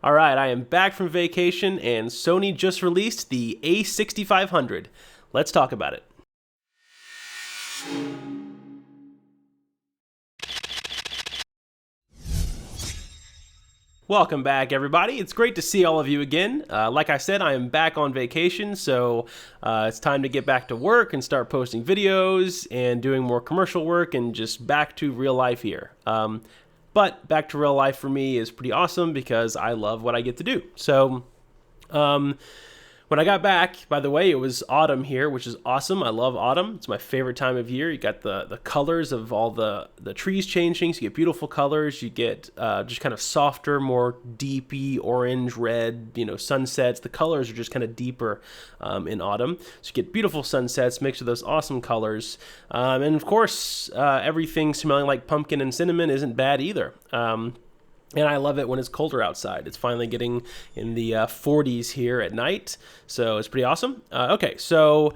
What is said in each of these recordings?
All right, I am back from vacation and Sony just released the A6500. Let's talk about it. Welcome back, everybody. It's great to see all of you again. Like I said, I am back on vacation, so it's time to get back to work and start posting videos and doing more commercial work and just back to real life here. But back to real life for me is pretty awesome because I love what I get to do. So, when I got back, by the way, it was autumn here, which is awesome. I love autumn. It's my favorite time of year. You got the colors of all the trees changing, so you get beautiful colors. You get just kind of softer, more deepy orange, red, sunsets. The colors are just kind of deeper in autumn. So you get beautiful sunsets mixed with those awesome colors. And of course, everything smelling like pumpkin and cinnamon isn't bad either. And I love it when it's colder outside. It's finally getting in the 40s here at night, so it's pretty awesome. Okay, so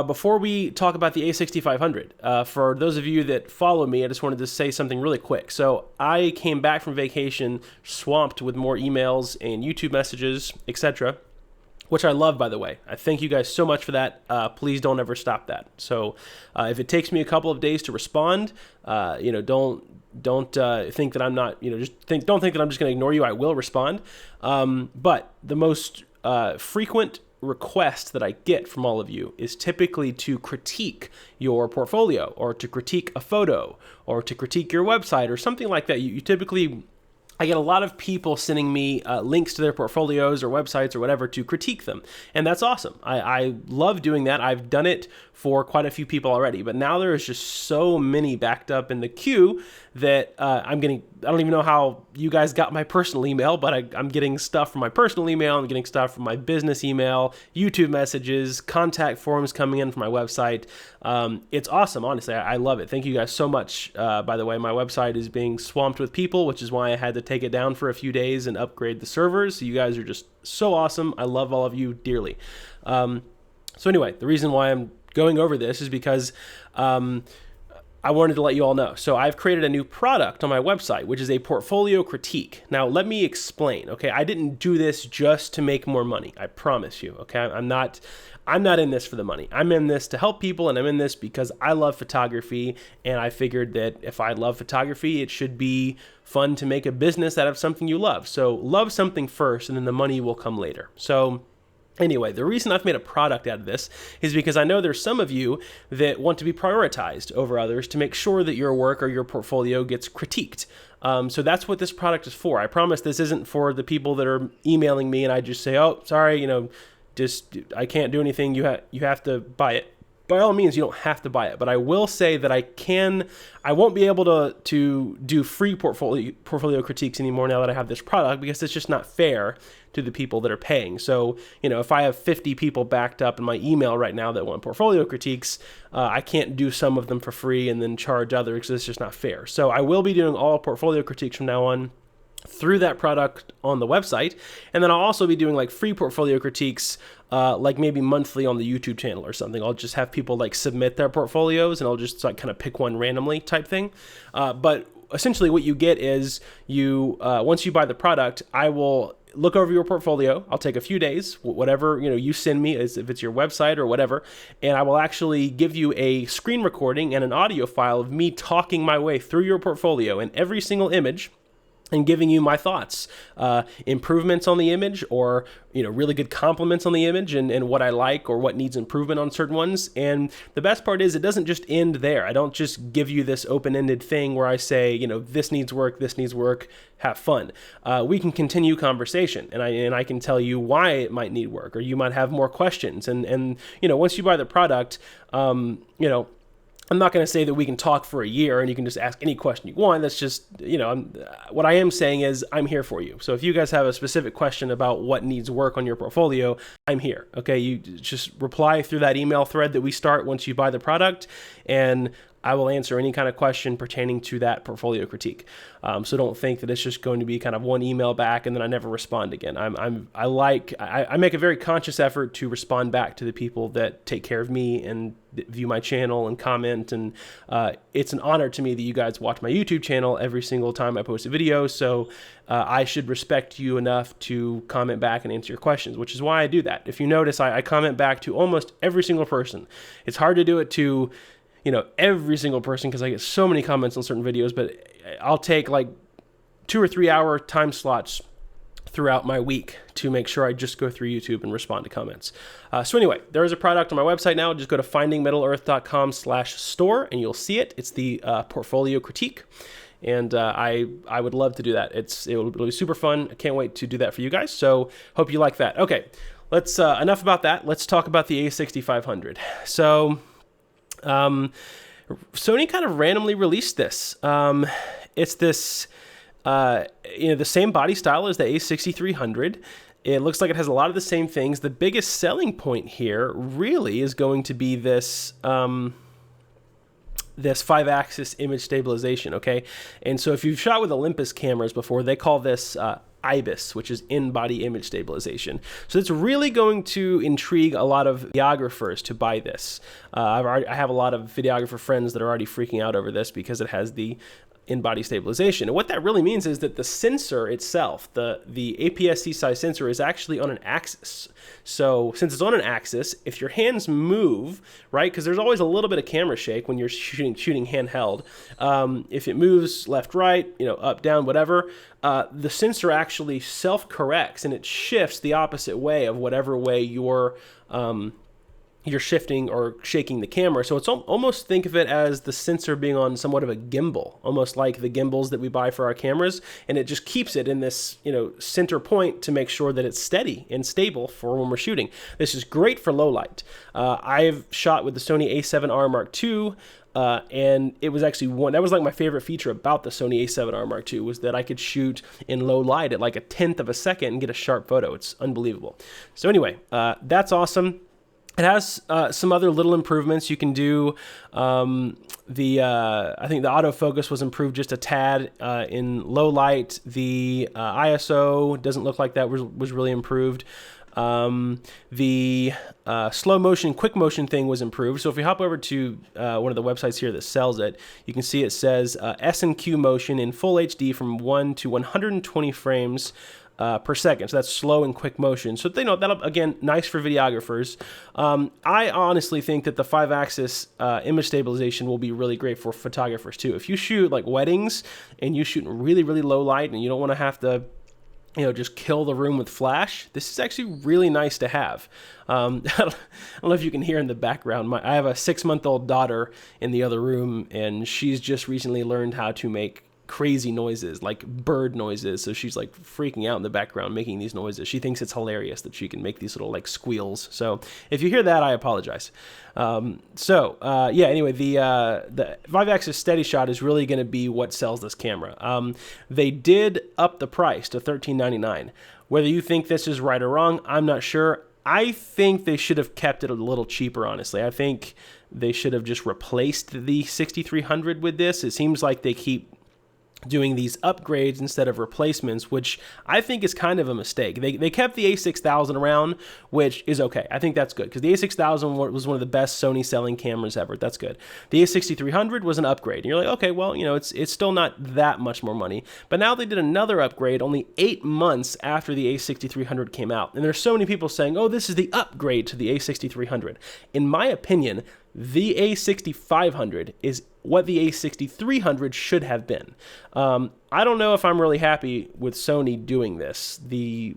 before we talk about the A6500, for those of you that follow me, I just wanted to say something really quick. So I came back from vacation swamped with more emails and YouTube messages, etc., which I love, by the way. I thank you guys so much for that. Please don't ever stop that. So if it takes me a couple of days to respond, don't think that I'm not, don't think that I'm just going to ignore you. I will respond. But the most frequent request that I get from all of you is typically to critique your portfolio or to critique a photo or to critique your website or something like that. You typically... I get a lot of people sending me links to their portfolios or websites or whatever to critique them. And that's awesome. I love doing that. I've done it for quite a few people already, but now there is just so many backed up in the queue that I don't even know how you guys got my personal email, but I'm getting stuff from my personal email. I'm getting stuff from my business email, YouTube messages, contact forms coming in from my website. It's awesome. Honestly, I love it. Thank you guys so much. By the way, my website is being swamped with people, which is why I had to take it down for a few days and upgrade the servers. So you guys are just so awesome. I love all of you dearly. So anyway, the reason why I'm going over this is because I wanted to let you all know. So I've created a new product on my website, which is a portfolio critique. Now, let me explain, okay? I didn't do this just to make more money. I promise you, okay? I'm not in this for the money. I'm in this to help people, and I'm in this because I love photography, and I figured that if I love photography, it should be fun to make a business out of something you love. So love something first, and then the money will come later. So anyway, the reason I've made a product out of this is because I know there's some of you that want to be prioritized over others to make sure that your work or your portfolio gets critiqued. So that's what this product is for. I promise this isn't for the people that are emailing me and I just say, oh, sorry, I can't do anything. You have to buy it. By all means, you don't have to buy it, but I will say that I won't be able to do free portfolio critiques anymore now that I have this product, because it's just not fair to the people that are paying. So, if I have 50 people backed up in my email right now that want portfolio critiques, I can't do some of them for free and then charge others, because it's just not fair. So I will be doing all portfolio critiques from now on through that product on the website. And then I'll also be doing like free portfolio critiques, like maybe monthly on the YouTube channel or something. I'll just have people like submit their portfolios and I'll just kind of pick one randomly type thing. But essentially what you get is once you buy the product, I will look over your portfolio. I'll take a few days, whatever, you send me, if it's your website or whatever, and I will actually give you a screen recording and an audio file of me talking my way through your portfolio and every single image, and giving you my thoughts, improvements on the image, or really good compliments on the image, and what I like or what needs improvement on certain ones. And the best part is it doesn't just end there. I don't just give you this open-ended thing where I say, this needs work, have fun. We can continue conversation, and I can tell you why it might need work, or you might have more questions. And once you buy the product, I'm not going to say that we can talk for a year and you can just ask any question you want. That's just, what I am saying is I'm here for you. So if you guys have a specific question about what needs work on your portfolio, I'm here. Okay. You just reply through that email thread that we start once you buy the product, and I will answer any kind of question pertaining to that portfolio critique. So don't think that it's just going to be kind of one email back and then I never respond again. I make a very conscious effort to respond back to the people that take care of me and view my channel and comment. And it's an honor to me that you guys watch my YouTube channel every single time I post a video. So I should respect you enough to comment back and answer your questions, which is why I do that. If you notice, I comment back to almost every single person. It's hard to do it to every single person because I get so many comments on certain videos, but I'll take like 2 or 3 hour time slots throughout my week to make sure I just go through YouTube and respond to comments. So anyway, there is a product on my website now. Just go to findingmiddle-earth.com/store and you'll see it. It's the portfolio critique. And I would love to do that. It'll be super fun. I can't wait to do that for you guys. So hope you like that. Okay, let's enough about that. Let's talk about the A6500. So Sony kind of randomly released this. It's this, the same body style as the A6300. It looks like it has a lot of the same things. The biggest selling point here really is going to be this, this 5-axis image stabilization, okay? And so if you've shot with Olympus cameras before, they call this IBIS, which is in-body image stabilization. So it's really going to intrigue a lot of videographers to buy this. I have a lot of videographer friends that are already freaking out over this because it has the in-body stabilization. And what that really means is that the sensor itself, the APS-C size sensor, is actually on an axis. So since it's on an axis, if your hands move, right, because there's always a little bit of camera shake when you're shooting handheld. If it moves left, right, up, down, whatever, the sensor actually self-corrects and it shifts the opposite way of whatever way you're shifting or shaking the camera. So it's almost, think of it as the sensor being on somewhat of a gimbal, almost like the gimbals that we buy for our cameras. And it just keeps it in this, center point to make sure that it's steady and stable for when we're shooting. This is great for low light. I've shot with the Sony A7R Mark II, and it was actually that was like my favorite feature about the Sony A7R Mark II was that I could shoot in low light at like 1/10 of a second and get a sharp photo. It's unbelievable. So anyway, that's awesome. It has some other little improvements you can do. I think the autofocus was improved just a tad in low light. The ISO doesn't look like that was really improved. The slow motion, quick motion thing was improved. So if we hop over to one of the websites here that sells it, you can see it says S&Q motion in full HD from 1 to 120 frames per second. So that's slow and quick motion. So that'll, again, nice for videographers. I honestly think that the 5-axis image stabilization will be really great for photographers too. If you shoot like weddings and you shoot in really, really low light and you don't want to have to just kill the room with flash, this is actually really nice to have. I don't know if you can hear in the background, I have a 6-month-old daughter in the other room, and she's just recently learned how to make crazy noises, like bird noises. So she's like freaking out in the background making these noises. She thinks it's hilarious that she can make these little like squeals. So if you hear that, I apologize. Anyway, the 5-axis steady shot is really going to be what sells this camera. They did up the price to $13.99. Whether you think this is right or wrong, I'm not sure. I think they should have kept it a little cheaper, honestly. I think they should have just replaced the 6300 with this. It seems like they keep doing these upgrades instead of replacements, which I think is kind of a mistake. They kept the A6000 around, which is okay. I think that's good because the A6000 was one of the best Sony selling cameras ever. That's good. The A6300 was an upgrade. And you're like, okay, well, it's still not that much more money. But now they did another upgrade only 8 months after the A6300 came out. And there's so many people saying, oh, this is the upgrade to the A6300. In my opinion, the A6500 is what the A6300 should have been. I don't know if I'm really happy with Sony doing this, the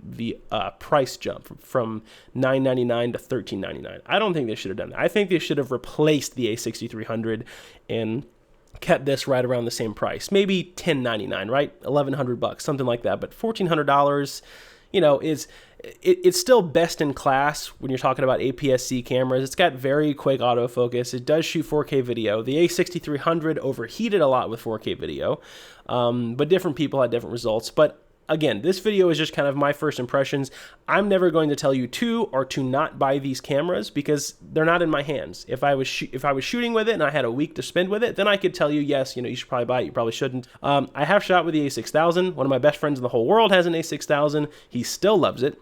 price jump from $999 to $1399. I don't think they should have done that. I think they should have replaced the A6300 and kept this right around the same price. Maybe $1099, right? $1,100, something like that. But $1,400, it's still best in class when you're talking about APS-C cameras. It's got very quick autofocus. It does shoot 4K video. The A6300 overheated a lot with 4K video, but different people had different results. But again, this video is just kind of my first impressions. I'm never going to tell you to or to not buy these cameras because they're not in my hands. If I was shooting with it and I had a week to spend with it, then I could tell you, yes, you should probably buy it. You probably shouldn't. I have shot with the A6000. One of my best friends in the whole world has an A6000. He still loves it.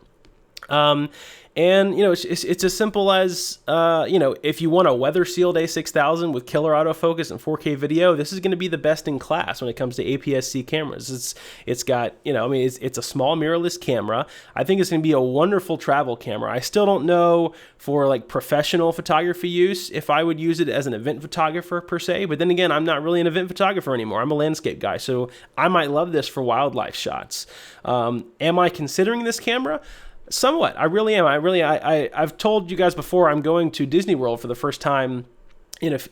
And, it's as simple as, if you want a weather-sealed A6000 with killer autofocus and 4K video, this is going to be the best in class when it comes to APS-C cameras. It's got, it's a small mirrorless camera. I think it's going to be a wonderful travel camera. I still don't know for like professional photography use if I would use it as an event photographer per se, but then again, I'm not really an event photographer anymore. I'm a landscape guy, so I might love this for wildlife shots. Am I considering this camera? Somewhat. I really am. I've told you guys before, I'm going to Disney World for the first time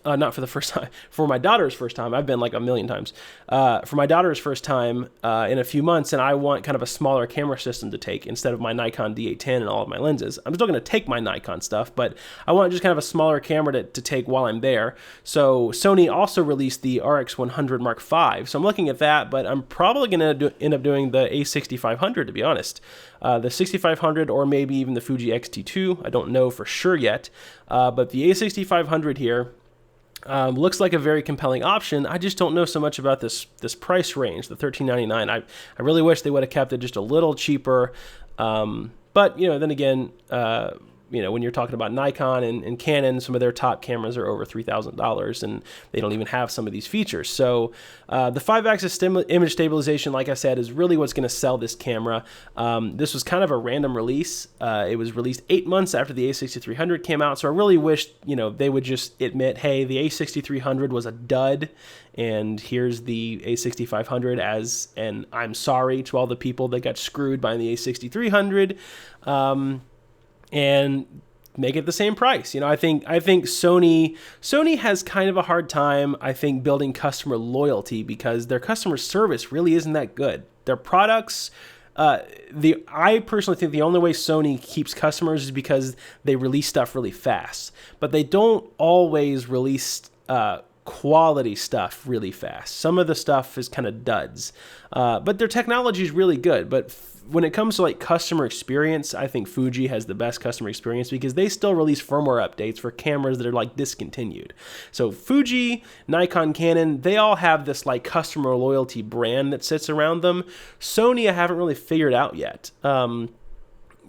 not for the first time, for my daughter's first time. I've been like a million times. For my daughter's first time in a few months, and I want kind of a smaller camera system to take instead of my Nikon D810 and all of my lenses. I'm still going to take my Nikon stuff, but I want just kind of a smaller camera to take while I'm there. So Sony also released the RX100 Mark V. So I'm looking at that, but I'm probably going to end up doing the A6500, to be honest. The 6500 or maybe even the Fuji X-T2. I don't know for sure yet. But the A6500 here looks like a very compelling option. I just don't know so much about this price range, the $1399. I really wish they would have kept it just a little cheaper. But, then again, when you're talking about Nikon and Canon, some of their top cameras are over $3,000, and they don't even have some of these features. So the 5-axis image stabilization, like I said, is really what's going to sell this camera. This was kind of a random release. It was released 8 months after the A6300 came out, so I really wish they would just admit, hey, the A6300 was a dud, and here's the A6500 and I'm sorry to all the people that got screwed by the A6300. And make it the same price. I think Sony has kind of a hard time, I think, building customer loyalty because their customer service really isn't that good. Their products, I personally think the only way Sony keeps customers is because they release stuff really fast, but they don't always release quality stuff really fast. Some of the stuff is kind of duds, but their technology is really good. But when it comes to like customer experience, I think Fuji has the best customer experience because they still release firmware updates for cameras that are like discontinued. So Fuji, Nikon, Canon, they all have this like customer loyalty brand that sits around them. Sony, I haven't really figured out yet.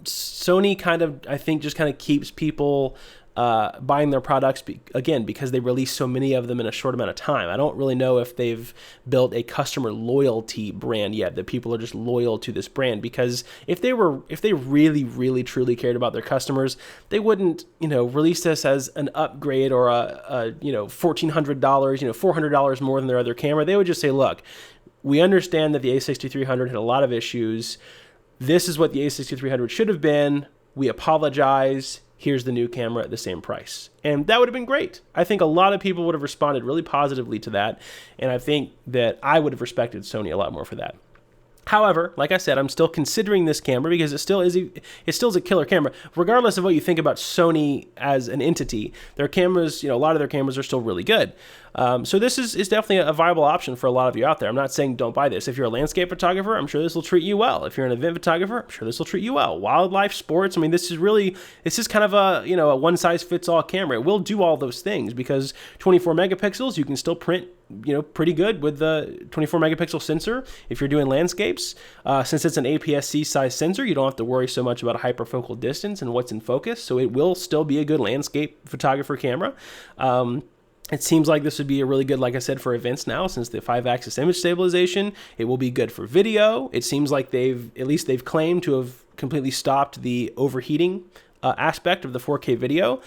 Sony I think just kind of keeps people buying their products again because they release so many of them in a short amount of time. I don't really know if they've built a customer loyalty brand yet, that people are just loyal to this brand, because if they really, really, truly cared about their customers, they wouldn't, release this as an upgrade or a $1,400, $400 more than their other camera. They would just say, look, we understand that the A6300 had a lot of issues. This is what the A6300 should have been. We apologize. Here's the new camera at the same price. And that would have been great. I think a lot of people would have responded really positively to that. And I think that I would have respected Sony a lot more for that. However, like I said, I'm still considering this camera because it still is a killer camera. Regardless of what you think about Sony as an entity, their cameras, a lot of their cameras are still really good. So this is definitely a viable option for a lot of you out there. I'm not saying don't buy this. If you're a landscape photographer, I'm sure this will treat you well. If you're an event photographer, I'm sure this will treat you well. Wildlife, sports, this is kind of a one-size-fits-all camera. It will do all those things because 24 megapixels, you can still print pretty good with the 24 megapixel sensor. If you're doing landscapes, since it's an APS-C size sensor, you don't have to worry so much about hyperfocal distance and what's in focus. So it will still be a good landscape photographer camera. It seems like this would be a really good, like I said, for events now, since the 5-axis image stabilization. It will be good for video. It seems like they've claimed to have completely stopped the overheating aspect of the 4K video.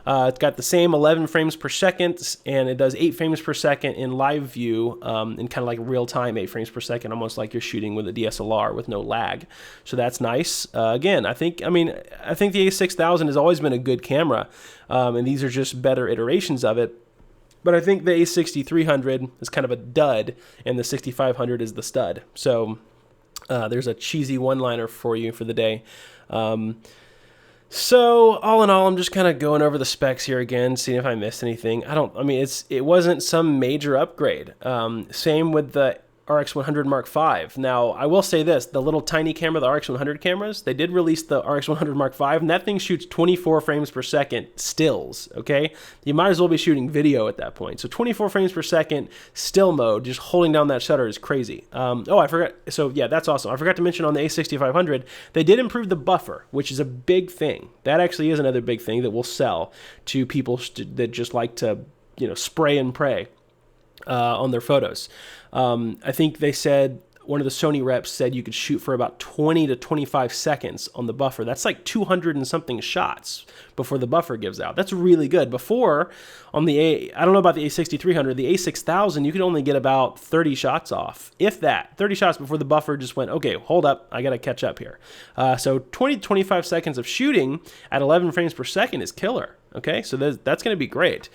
It's got the same 11 frames per second, and it does 8 frames per second in live view, in kind of like real time, 8 frames per second, almost like you're shooting with a DSLR with no lag. So that's nice. Again, I think the A6000 has always been a good camera, and these are just better iterations of it. But I think the A6300 is kind of a dud, and the 6500 is the stud. So there's a cheesy one-liner for you for the day. So all in all, I'm just kind of going over the specs here again, seeing if I missed anything. It wasn't some major upgrade. Same with the RX100 Mark V. Now, I will say this, the little tiny camera, the RX100 cameras, they did release the RX100 Mark V, and that thing shoots 24 frames per second stills, okay? You might as well be shooting video at that point. So 24 frames per second still mode, just holding down that shutter is crazy. Oh, I forgot. So yeah, that's awesome. I forgot to mention on the A6500, they did improve the buffer, which is a big thing. That actually is another big thing that will sell to people that just like to, you know, spray and pray on their photos. I think they said, one of the Sony reps said you could shoot for about 20 to 25 seconds on the buffer. That's like 200 and something shots before the buffer gives out. That's really good. Before, on the I don't know about the A6300, the A6000, you could only get about 30 shots off, if that. 30 shots before the buffer just went, okay, hold up, I gotta catch up here. So 20 to 25 seconds of shooting at 11 frames per second is killer, okay? So that's gonna be great.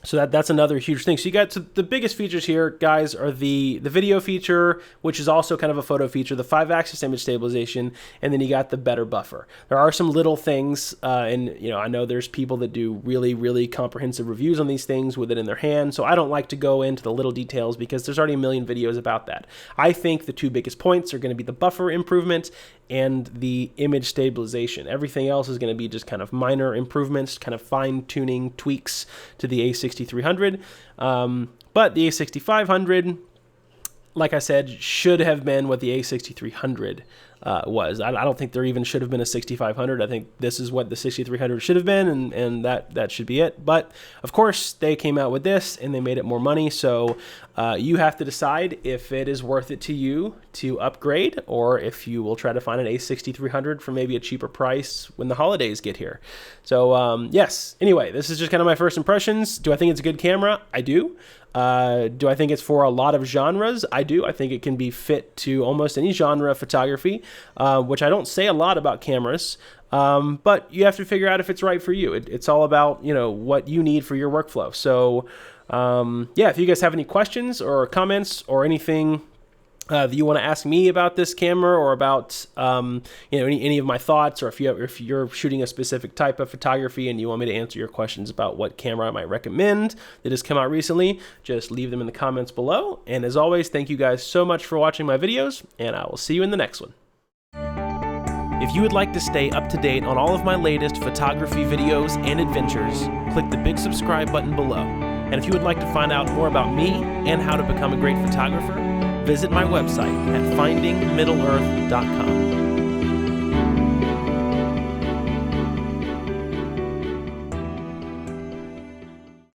So that's another huge thing. So you got the biggest features here, guys, are the video feature, which is also kind of a photo feature, the 5-axis image stabilization, and then you got the better buffer. There are some little things, and you know, I know there's people that do really, really comprehensive reviews on these things with it in their hand, so I don't like to go into the little details because there's already a million videos about that. I think the two biggest points are going to be the buffer improvement and the image stabilization. Everything else is going to be just kind of minor improvements, kind of fine-tuning tweaks to the A6300. But the A6500, like I said, should have been what the A6300 was. I don't think there even should have been a 6500. I think this is what the 6300 should have been, and that should be it. But of course, they came out with this and they made it more money. So you have to decide if it is worth it to you to upgrade, or if you will try to find an A6300 for maybe a cheaper price when the holidays get here. So yes, anyway, this is just kind of my first impressions. Do I think it's a good camera? I do. Do I think it's for a lot of genres? I do. I think it can be fit to almost any genre of photography, which I don't say a lot about cameras, but you have to figure out if it's right for you. It's all about, you know, what you need for your workflow. So yeah, if you guys have any questions or comments or anything that you want to ask me about this camera, or about you know, any of my thoughts, or if you're shooting a specific type of photography and you want me to answer your questions about what camera I might recommend that has come out recently, just leave them in the comments below. And as always, thank you guys so much for watching my videos, and I will see you in the next one. If you would like to stay up to date on all of my latest photography videos and adventures, click the big subscribe button below. And if you would like to find out more about me and how to become a great photographer, visit my website at findingmiddleearth.com.